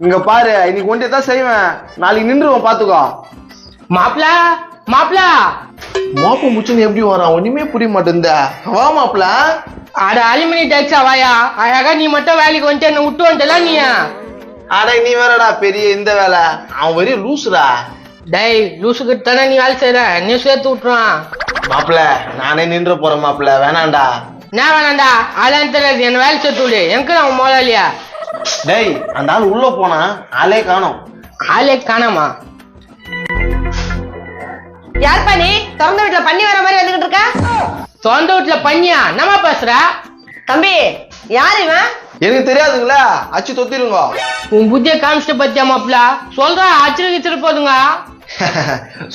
இங்க பாரு, இன்னைக்கு ஒன்றே தான் செய்வேன், நாளைக்கு நின்றுவோம் பாத்துக்கோ. மாப்பிள மாப்பிள மோப்ப முச்சுன்னு எப்படி வரான் ஒண்ணுமே புரிய மாட்டேங்குதா. வா மாப்பிள. அட அலுமினி டாக்ஸா வாயா, அழகா நீ மட்டும் வேலைக்கு வந்துட்டு என்ன விட்டு வந்துட்டல நீ. அட நீ வேறடா பெரிய இந்த வேலை, அவன் வெறிய லூசுடா. டேய் லூசுக்கு தானே நீ வேலை செய்யற, நீ சேர்த்து விட்டுறான். மாப்பிள நானே நின்று போறேன் மாப்பிள, வேணாண்டா. நான் வேணாண்டா, அதான் தெரியாது, என்ன வேலை சேர்த்து விடு. எங்க அவன் முதலாளியா? டேய் அந்த ஆள் உள்ள போனா ஆளே காணோம். ஆளே காணாமா? யாருப்பா நீ? திறந்த வீட்டுல பண்ணி வர மாதிரி வந்துகிட்டு இருக்க. சொந்த வீட்டுல பண்ணியா? நம்ம பேசுற தம்பி யாரு இவன்? எனக்கு தெரியாதுங்களா, அச்சு தொத்திருங்க. உன் புத்திய காமிச்சிட்டு பத்தியா மாப்பிள? சொல்ற அச்சிரு கிச்சிரு போதுங்க.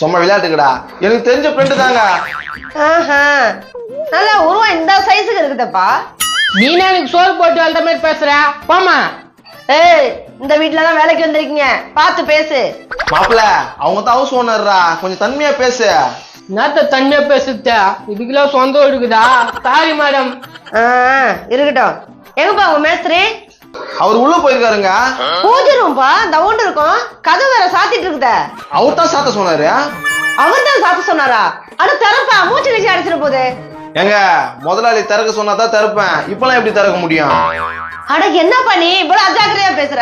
சும்மா விளையாட்டுக்குடா, எனக்கு தெரிஞ்ச ஃப்ரெண்டு தாங்க. நல்லா உருவம் இந்த சைஸுக்கு இருக்குதப்பா. நீனா எனக்கு சோறு போட்டு வளர்த்த மாதிரி பேசுற, போமா. ஏய் இந்த வீட்டுலதான் வேலைக்கு வந்திருக்கீங்க, பார்த்து பேசு. மாப்பிள அவங்க தான் ஹவுஸ் ஓனர்ரா, கொஞ்சம் தன்மையா பேசு. நேத்த தனியா பேசுத்த, இதுக்கெல்லாம் சொந்தம் இருக்குதா? Sorry madam. இருக்கட்டும். எங்கப்பா உங்க மேஸ்திரி? அவர் உள்ள போயிருக்காருங்க. பூஜை ரூம்பா தவுண்டு இருக்கும், கதவு வேற சாத்திட்டு இருக்குத. அவர் தான் சாத்த சொன்னாரு. அவர் தான் சாத்த சொன்னாரா? அட திறப்பா, மூச்சு கழிச்சு அடிச்சிட போகுது. எங்க முதலாளி திறக்க சொன்னா தான் திறப்பேன், இப்பெல்லாம் எப்படி திறக்க முடியும்? அட என்னப்பா நீ இவ்வளவு அஜாக்கிரதையா பேசுற?